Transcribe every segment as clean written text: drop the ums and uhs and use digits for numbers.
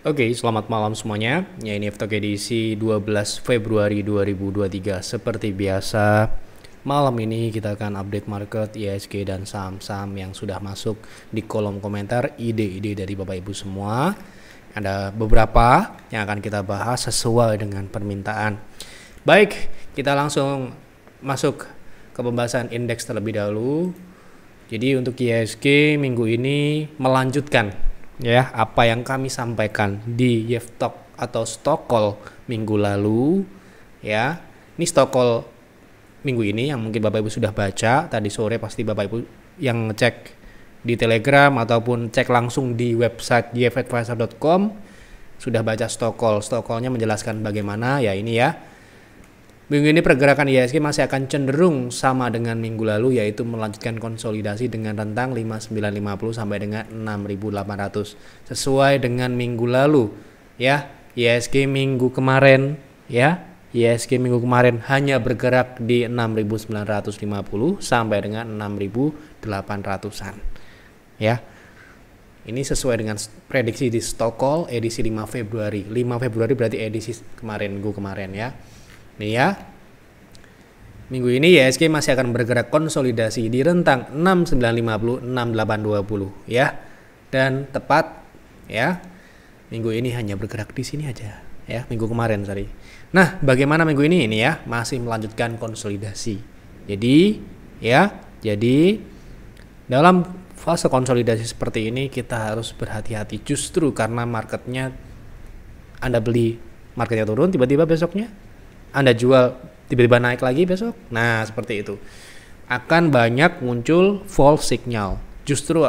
Oke, selamat malam semuanya. Ya, ini F-Talk edisi 12 Februari 2023. Seperti biasa, malam ini kita akan update market, IHSG, dan saham-saham yang sudah masuk di kolom komentar, ide-ide dari Bapak Ibu semua. Ada beberapa yang akan kita bahas sesuai dengan permintaan. Baik, kita langsung masuk ke pembahasan indeks terlebih dahulu. Jadi untuk IHSG minggu ini melanjutkan ya apa yang kami sampaikan di F-Talk atau stock call minggu lalu ya. Ini stock call minggu ini yang mungkin Bapak Ibu sudah baca tadi sore, pasti Bapak Ibu yang ngecek di Telegram ataupun cek langsung di website yfadvisor.com sudah baca stock call. Stock call-nya menjelaskan bagaimana ya ini ya. Minggu ini pergerakan IHSG masih akan cenderung sama dengan minggu lalu, yaitu melanjutkan konsolidasi dengan rentang 5950 sampai dengan 6800 sesuai dengan minggu lalu ya. IHSG minggu kemarin ya, IHSG minggu kemarin hanya bergerak di 6950 sampai dengan 6800-an ya. Ini sesuai dengan prediksi di stock call edisi 5 Februari. 5 Februari berarti edisi kemarin, minggu kemarin ya. Ini ya, minggu ini IHSG masih akan bergerak konsolidasi di rentang 6950 6820 ya. Dan tepat ya, minggu ini hanya bergerak di sini aja ya, minggu kemarin sorry. Nah, bagaimana minggu ini ya, masih melanjutkan konsolidasi. Jadi dalam fase konsolidasi seperti ini kita harus berhati-hati, justru karena marketnya Anda beli, marketnya turun, tiba-tiba besoknya Anda jual, tiba-tiba naik lagi besok. Nah, seperti itu. Akan banyak muncul false signal. Justru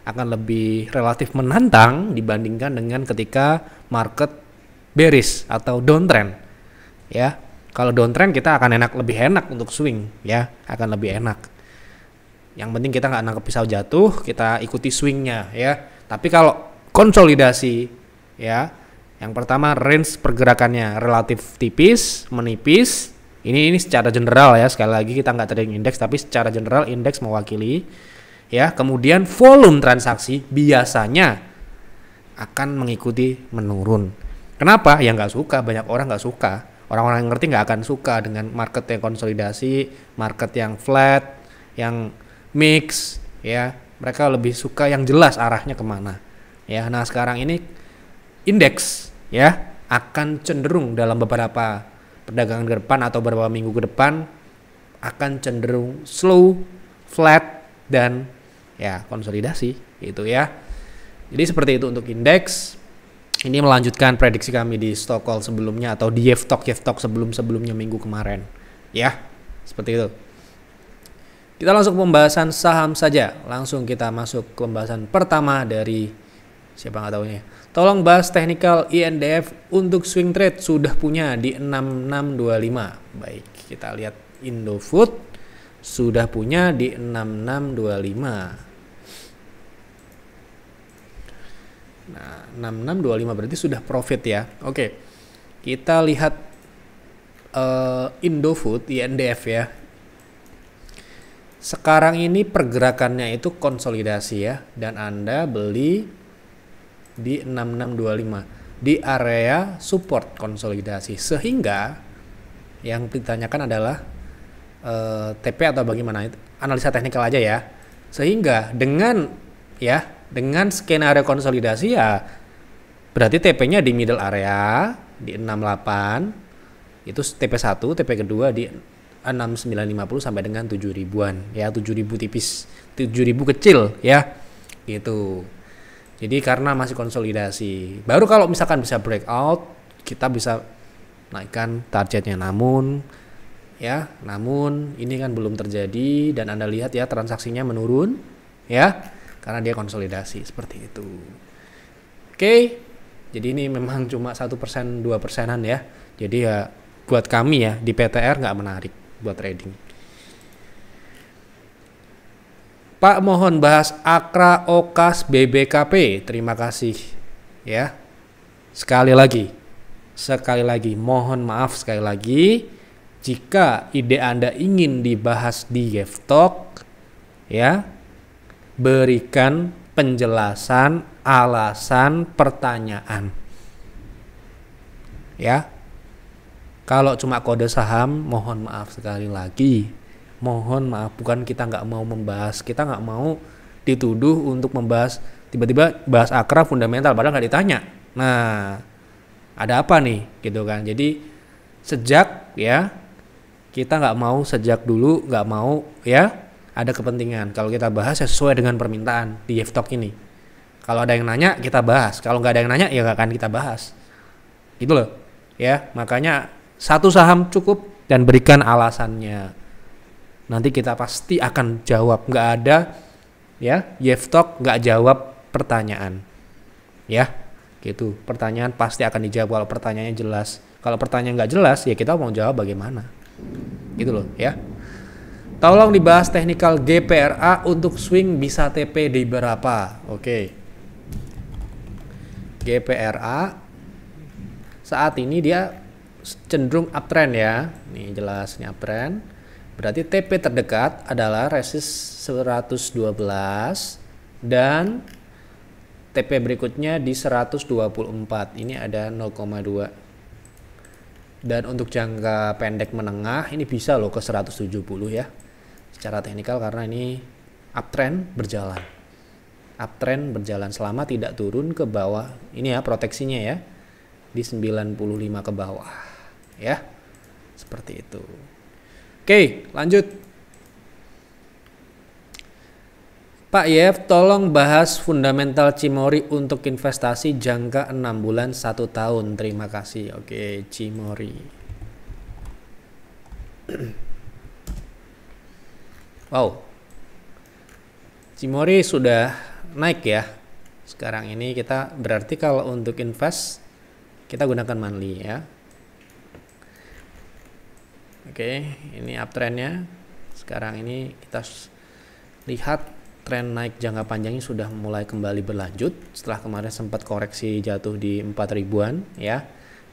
akan lebih relatif menantang dibandingkan dengan ketika market bearish atau downtrend. Ya. Kalau downtrend kita akan lebih enak untuk swing ya, akan lebih enak. Yang penting kita nggak nangkep pisau jatuh, kita ikuti swingnya ya. Tapi kalau konsolidasi ya, yang pertama range pergerakannya relatif tipis, menipis. Ini secara general ya, sekali lagi kita nggak trading indeks, tapi secara general indeks mewakili ya. Kemudian volume transaksi biasanya akan mengikuti menurun. Kenapa? Ya nggak suka, banyak orang nggak suka. Orang-orang yang ngerti nggak akan suka dengan market yang konsolidasi, market yang flat, yang mix ya. Mereka lebih suka yang jelas arahnya kemana ya. Nah, sekarang ini indeks ya akan cenderung dalam beberapa perdagangan ke depan atau beberapa minggu ke depan akan cenderung slow, flat, dan ya konsolidasi gitu ya. Jadi seperti itu untuk indeks. Ini melanjutkan prediksi kami di stock call sebelumnya atau di F-Talk sebelumnya minggu kemarin ya. Seperti itu. Kita langsung ke pembahasan saham saja. Langsung kita masuk ke pembahasan pertama dari siapa nggak tahunya. Tolong bahas technical INDF untuk swing trade, sudah punya di 6625. Baik, kita lihat Indofood sudah punya di 6625. Nah, 6625 berarti sudah profit ya. Oke. Kita lihat Indofood INDF ya. Sekarang ini pergerakannya itu konsolidasi ya, dan Anda beli di 6625 di area support konsolidasi, sehingga yang ditanyakan adalah TP atau bagaimana, itu analisa teknikal aja ya. Sehingga dengan skenario konsolidasi ya berarti TP-nya di middle area di 68, itu TP1, TP kedua di 6950 sampai dengan 7000-an ya, 7000 tipis, 7000 kecil ya gitu. Jadi karena masih konsolidasi, baru kalau misalkan bisa breakout kita bisa naikkan targetnya. Namun ini kan belum terjadi, dan Anda lihat ya transaksinya menurun ya karena dia konsolidasi seperti itu. Oke, jadi ini memang cuma 1% 2%-an ya. Jadi ya buat kami ya di PTR nggak menarik buat trading. Pak, mohon bahas Akra, Okas, BBKP. Terima kasih ya. Sekali lagi mohon maaf sekali lagi jika ide Anda ingin dibahas di F-Talk ya, berikan penjelasan alasan pertanyaan. ya. Kalau cuma kode saham, mohon maaf sekali lagi, mohon maaf, bukan kita nggak mau membahas, kita nggak mau dituduh untuk membahas, tiba-tiba bahas akrab fundamental padahal nggak ditanya. Nah, ada apa nih gitu kan. Jadi sejak ya, kita nggak mau sejak dulu, nggak mau ya, ada kepentingan kalau kita bahas ya sesuai dengan permintaan di Yeftalk ini. Kalau ada yang nanya kita bahas, kalau nggak ada yang nanya ya nggak akan kita bahas, gitu loh ya. Makanya satu saham cukup dan berikan alasannya, nanti kita pasti akan jawab. Nggak ada ya Yeftalk nggak jawab pertanyaan ya, gitu. Pertanyaan pasti akan dijawab kalau pertanyaannya jelas. Kalau pertanyaan nggak jelas ya kita mau jawab bagaimana, gitu loh ya. Tolong dibahas teknikal GPRA untuk swing bisa TP di berapa. Oke, GPRA saat ini dia cenderung uptrend ya. Nih jelas ini uptrend. Berarti TP terdekat adalah resist 112 dan TP berikutnya di 124. Ini ada 0,2. Dan untuk jangka pendek menengah ini bisa loh ke 170 ya. Secara teknikal karena ini uptrend berjalan. Uptrend berjalan selama tidak turun ke bawah. Ini ya proteksinya ya. Di 95 ke bawah. Ya. Seperti itu. Oke, lanjut. Pak Yef, tolong bahas fundamental Cimori untuk investasi jangka 6 bulan 1 tahun. Terima kasih. Oke, Cimori. Wow. Cimori sudah naik ya. Sekarang ini kita berarti kalau untuk invest kita gunakan monthly ya. Oke, ini uptrendnya. Sekarang ini kita lihat tren naik jangka panjangnya sudah mulai kembali berlanjut setelah kemarin sempat koreksi jatuh di 4 ribuan ya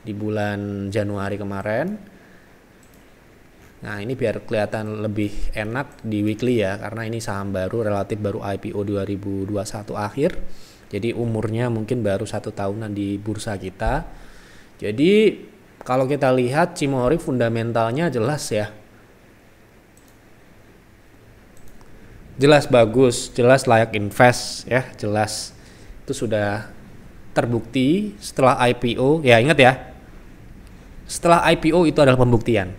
di bulan Januari kemarin. Nah, ini biar kelihatan lebih enak di weekly ya, karena ini saham baru, relatif baru IPO 2021 akhir. Jadi umurnya mungkin baru 1 tahunan di bursa kita. Jadi kalau kita lihat Cimori fundamentalnya jelas ya. Jelas bagus, jelas layak invest ya, jelas. Itu sudah terbukti setelah IPO. Ya, ingat ya. Setelah IPO itu adalah pembuktian.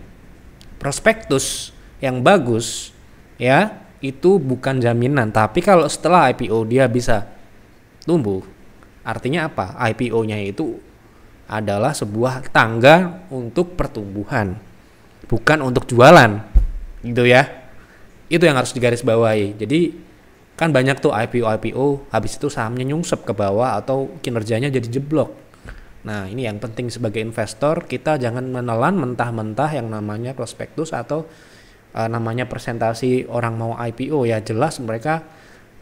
Prospektus yang bagus ya itu bukan jaminan, tapi kalau setelah IPO dia bisa tumbuh, artinya apa? IPO-nya itu adalah sebuah tangga untuk pertumbuhan, bukan untuk jualan, gitu ya. Itu yang harus digarisbawahi. Jadi kan banyak tuh IPO habis itu sahamnya nyungsep ke bawah atau kinerjanya jadi jeblok. Nah, ini yang penting sebagai investor, kita jangan menelan mentah-mentah yang namanya prospektus atau namanya presentasi orang mau IPO ya. Jelas mereka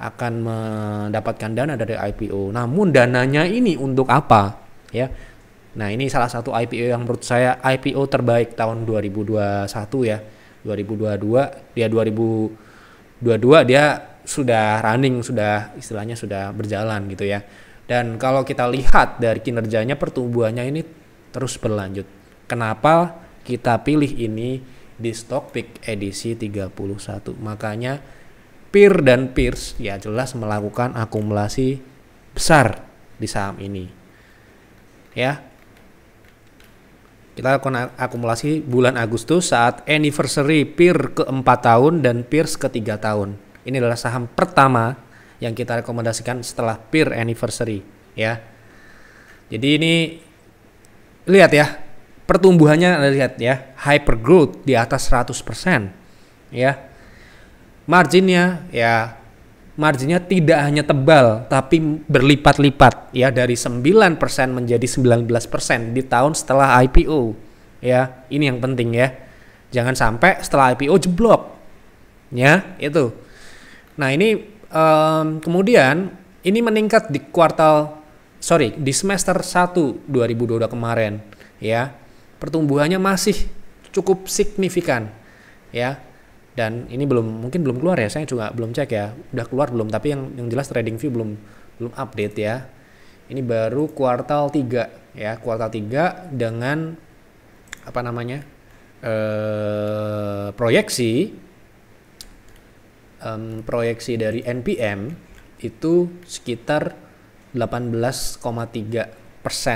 akan mendapatkan dana dari IPO. Namun dananya ini untuk apa? Ya. Nah, ini salah satu IPO yang menurut saya IPO terbaik tahun 2021 ya. 2022 dia 2022 dia sudah running, sudah istilahnya sudah berjalan gitu ya. Dan kalau kita lihat dari kinerjanya, pertumbuhannya ini terus berlanjut. Kenapa kita pilih ini di Stockpick edisi 31? Makanya peer dan peers ya jelas melakukan akumulasi besar di saham ini. Ya. Kita lakukan akumulasi bulan Agustus saat anniversary peer ke-4 tahun dan peers ke-3 tahun. Ini adalah saham pertama yang kita rekomendasikan setelah peer anniversary ya. Jadi ini lihat ya, pertumbuhannya lihat ya, hyper growth di atas 100% ya. Marginnya tidak hanya tebal tapi berlipat-lipat ya, dari 9% menjadi 19% di tahun setelah IPO ya. Ini yang penting ya. Jangan sampai setelah IPO jeblok. Ya, itu. Nah, ini kemudian ini meningkat di di semester 1 2022 kemarin ya. Pertumbuhannya masih cukup signifikan ya. Dan ini mungkin belum keluar ya, saya juga belum cek ya. Udah keluar belum, tapi yang jelas TradingView belum update ya. Ini baru kuartal 3 ya, kuartal 3 dengan apa namanya? Proyeksi dari NPM itu sekitar 18,3%,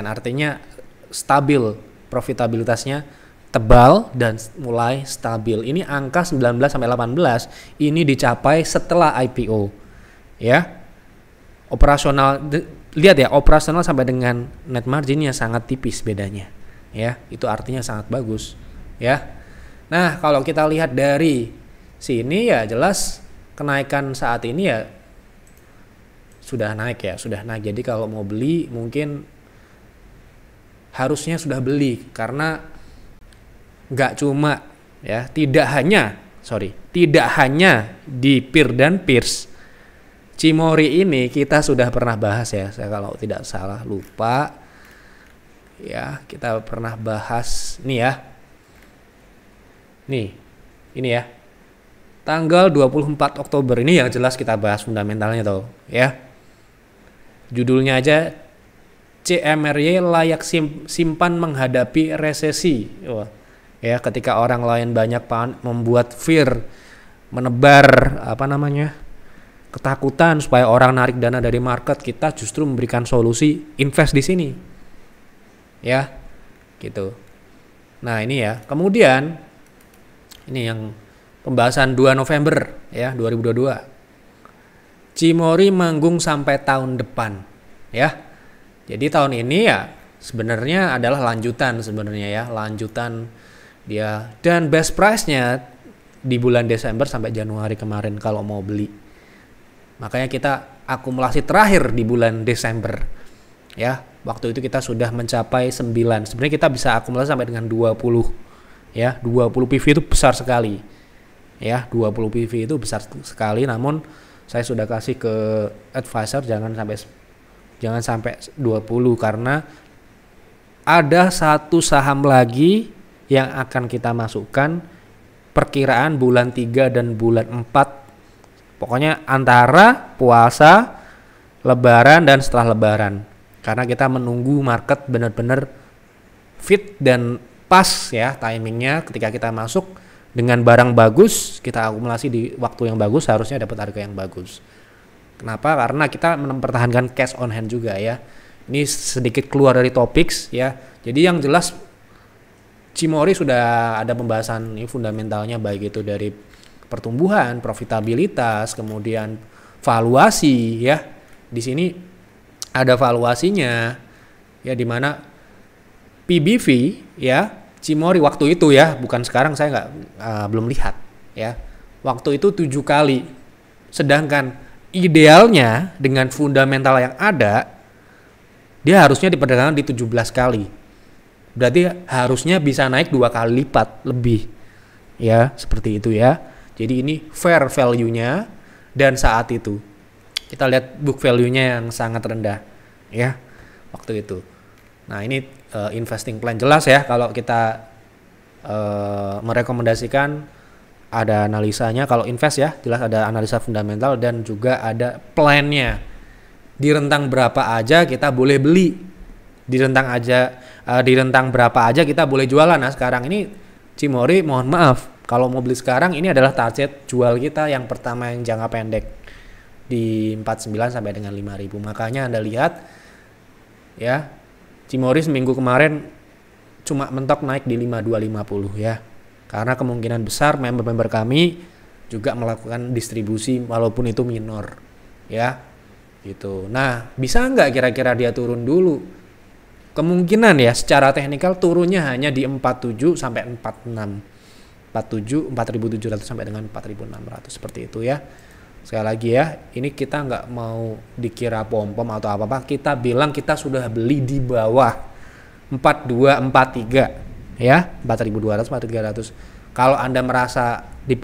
artinya stabil, profitabilitasnya tebal dan mulai stabil. Ini angka 19 sampai 18 ini dicapai setelah IPO ya. Operasional, lihat ya, operasional sampai dengan net marginnya sangat tipis bedanya ya, itu artinya sangat bagus ya. Nah, kalau kita lihat dari sini ya jelas kenaikan saat ini ya sudah naik ya, sudah naik. Jadi kalau mau beli mungkin harusnya sudah beli, karena nggak cuma ya, tidak hanya di PIR dan PIRS. Cimory ini kita sudah pernah bahas ya, saya kalau tidak salah lupa ya, kita pernah bahas nih ya. Nih, ini ya. Tanggal 24 Oktober ini yang jelas kita bahas fundamentalnya tuh ya. Judulnya aja CMRY layak simpan menghadapi resesi. Wah, ya, ketika orang lain banyak membuat fear, menebar apa namanya? Ketakutan supaya orang narik dana dari market, kita justru memberikan solusi invest di sini. Ya. Gitu. Nah, ini ya. Kemudian ini yang pembahasan 2 November ya, 2022. Cimory manggung sampai tahun depan. Ya. Jadi tahun ini ya sebenarnya adalah lanjutan dia, dan best price-nya di bulan Desember sampai Januari kemarin kalau mau beli. Makanya kita akumulasi terakhir di bulan Desember. Ya, waktu itu kita sudah mencapai 9. Sebenarnya kita bisa akumulasi sampai dengan 20. Ya, 20 PV itu besar sekali. Ya, 20 PV itu besar sekali, namun saya sudah kasih ke advisor jangan sampai 20, karena ada satu saham lagi yang akan kita masukkan perkiraan bulan 3 dan bulan 4. Pokoknya antara puasa, lebaran, dan setelah lebaran. Karena kita menunggu market benar-benar fit dan pas ya timingnya, ketika kita masuk dengan barang bagus, kita akumulasi di waktu yang bagus, harusnya dapat harga yang bagus. Kenapa? Karena kita mempertahankan cash on hand juga ya. Ini sedikit keluar dari topik ya. Jadi yang jelas Cimory sudah ada pembahasan ini fundamentalnya, baik itu dari pertumbuhan, profitabilitas, kemudian valuasi ya. Di sini ada valuasinya ya, di mana PBV ya Cimory waktu itu ya, bukan sekarang, saya belum lihat ya. Waktu itu 7 kali. Sedangkan idealnya dengan fundamental yang ada dia harusnya diperdagangkan di 17 kali. Berarti harusnya bisa naik 2 kali lipat lebih. Ya, seperti itu ya. Jadi ini fair value-nya, dan saat itu kita lihat book value-nya yang sangat rendah ya waktu itu. Nah, ini investing plan jelas ya, kalau kita merekomendasikan ada analisanya. Kalau invest ya jelas ada analisa fundamental dan juga ada plan-nya. Di rentang berapa aja kita boleh beli, di rentang berapa aja kita boleh jualan. Nah, sekarang ini Cimory mohon maaf, kalau mau beli sekarang ini adalah target jual kita yang pertama yang jangka pendek di 49 sampai dengan 5.000. Makanya Anda lihat ya, Cimory seminggu kemarin cuma mentok naik di 5250 ya. Karena kemungkinan besar member-member kami juga melakukan distribusi walaupun itu minor ya. Gitu. Nah, bisa nggak kira-kira dia turun dulu? Kemungkinan ya secara teknikal turunnya hanya di 47 sampai 46. 4.700 sampai dengan 4.600 seperti itu ya. Sekali lagi ya, ini kita nggak mau dikira pom-pom atau apa-apa. Kita bilang kita sudah beli di bawah 4243 ya, 4.200, 4.300. Kalau Anda merasa di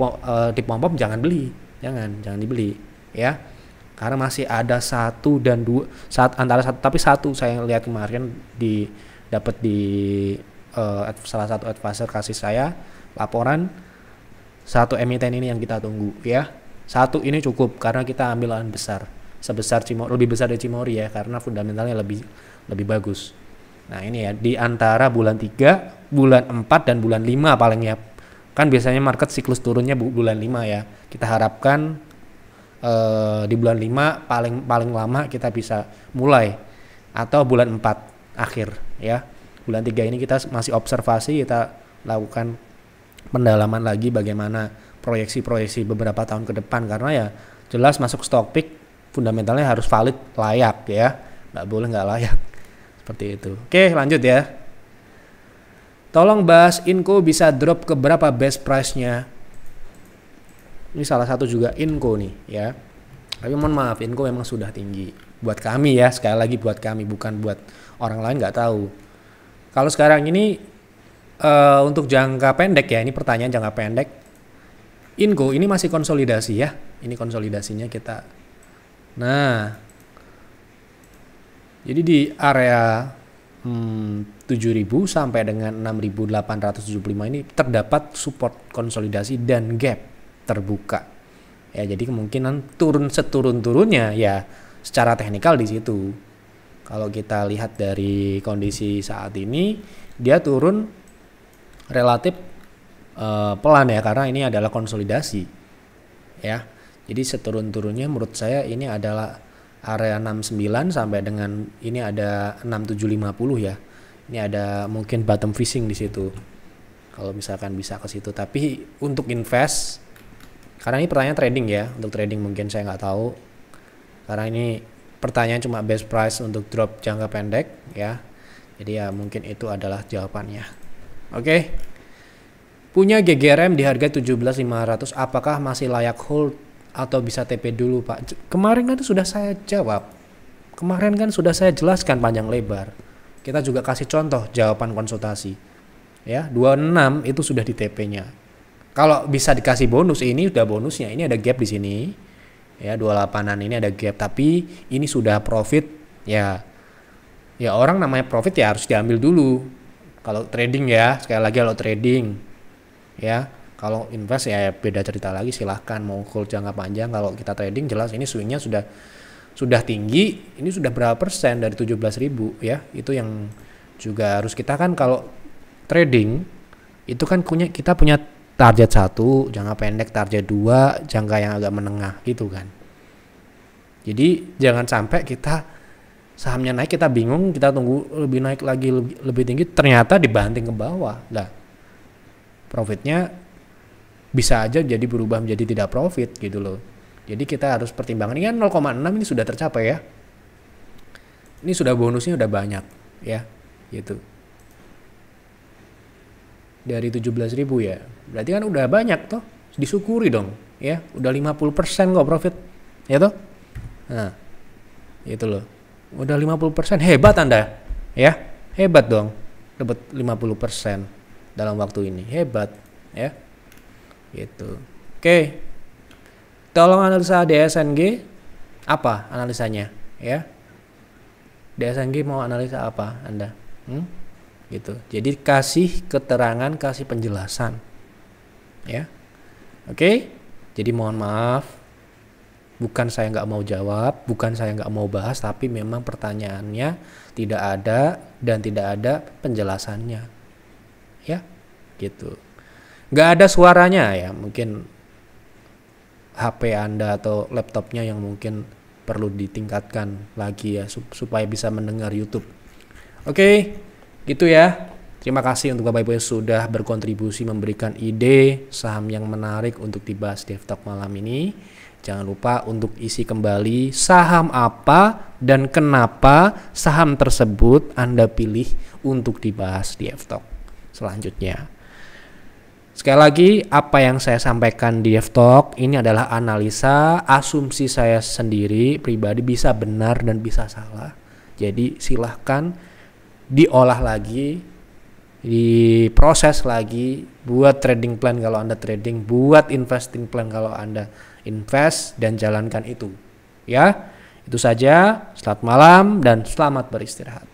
pom-pom jangan beli, jangan dibeli ya. Karena masih ada 1 dan 2 antara 1, tapi 1 saya lihat kemarin dapat di salah satu advisor kasih saya laporan 1 emiten ini yang kita tunggu ya. 1 ini cukup karena kita ambil lahan besar. sebesar Cimory, lebih besar dari Cimory ya, karena fundamentalnya lebih bagus. Nah ini ya, di antara bulan 3, bulan 4 dan bulan 5 paling ya. Kan biasanya market siklus turunnya bulan 5 ya. Kita harapkan di bulan 5 paling lama kita bisa mulai, atau bulan 4 akhir ya. Bulan 3 ini kita masih observasi, kita lakukan pendalaman lagi bagaimana proyeksi beberapa tahun ke depan, karena ya jelas masuk stock pick fundamentalnya harus valid, layak ya, nggak boleh nggak layak seperti itu. Oke lanjut ya, tolong bahas Inco bisa drop ke berapa best price-nya. Ini salah satu juga Inco nih ya, tapi mohon maaf Inco memang sudah tinggi buat kami ya, sekali lagi buat kami, bukan buat orang lain, nggak tahu. Kalau sekarang ini untuk jangka pendek ya, ini pertanyaan jangka pendek, Inco ini masih konsolidasi ya, ini konsolidasinya kita. Nah, jadi di area 7.000 sampai dengan 6.875 ini terdapat support konsolidasi dan gap terbuka. Ya, jadi kemungkinan turun seturun-turunnya ya secara teknikal di situ. Kalau kita lihat dari kondisi saat ini, dia turun relatif pelan ya, karena ini adalah konsolidasi ya. Jadi seturun-turunnya menurut saya ini adalah area 69 sampai dengan ini ada 6750 ya. Ini ada mungkin bottom fishing di situ. Kalau misalkan bisa ke situ, tapi untuk invest, karena ini pertanyaan trading ya, untuk trading mungkin saya nggak tahu. Karena ini pertanyaan cuma best price untuk drop jangka pendek ya. Jadi ya mungkin itu adalah jawabannya. Oke. Punya GGRM di harga 17.500, apakah masih layak hold atau bisa TP dulu Pak? Kemarin kan sudah saya jawab. Kemarin kan sudah saya jelaskan panjang lebar. Kita juga kasih contoh jawaban konsultasi. Ya, 26 itu sudah di TP-nya. Kalau bisa dikasih bonus, ini udah bonusnya. Ini ada gap di sini. Ya, 28-an ini ada gap, tapi ini sudah profit ya. Ya orang namanya profit ya harus diambil dulu. Kalau trading ya, sekali lagi kalau trading ya, kalau invest ya beda cerita lagi, silahkan mau hold jangka panjang. Kalau kita trading jelas ini swingnya sudah tinggi, ini sudah berapa persen dari 17.000 ya, itu yang juga harus kita kan. Kalau trading itu kan kita punya target 1 jangka pendek, target 2 jangka yang agak menengah gitu kan. Jadi jangan sampai kita sahamnya naik kita bingung, kita tunggu lebih naik lagi, lebih tinggi, ternyata dibanting ke bawah. Nah, profitnya bisa aja jadi berubah menjadi tidak profit gitu loh. Jadi kita harus pertimbangkan. Ini kan 0,6 ini sudah tercapai ya. Ini sudah bonusnya udah banyak ya, gitu. Dari 17.000 ya. Berarti kan udah banyak toh, disyukuri dong ya. Udah 50% kok profit. Ya toh? Nah, itu loh. Udah 50%, hebat Anda. Ya, hebat dong. Dapat 50% dalam waktu ini. Hebat ya. Gitu. Oke. Tolong analisa DSNG, apa analisanya ya? DSNG mau analisa apa Anda? Gitu. Jadi kasih keterangan, kasih penjelasan ya. Oke. Jadi mohon maaf, bukan saya nggak mau jawab, bukan saya nggak mau bahas, tapi memang pertanyaannya tidak ada dan tidak ada penjelasannya ya, gitu. Nggak ada suaranya ya, mungkin HP Anda atau laptopnya yang mungkin perlu ditingkatkan lagi ya, supaya bisa mendengar YouTube. Oke, gitu ya. Terima kasih untuk Bapak Ibu yang sudah berkontribusi memberikan ide saham yang menarik untuk dibahas di DevTalk malam ini. Jangan lupa untuk isi kembali saham apa dan kenapa saham tersebut Anda pilih untuk dibahas di DevTalk selanjutnya. Sekali lagi, apa yang saya sampaikan di DevTalk ini adalah analisa, asumsi saya sendiri pribadi, bisa benar dan bisa salah. Jadi silahkan diolah lagi, diproses lagi, buat trading plan kalau Anda trading, buat investing plan kalau Anda invest, dan jalankan itu. Ya, itu saja. Selamat malam dan selamat beristirahat.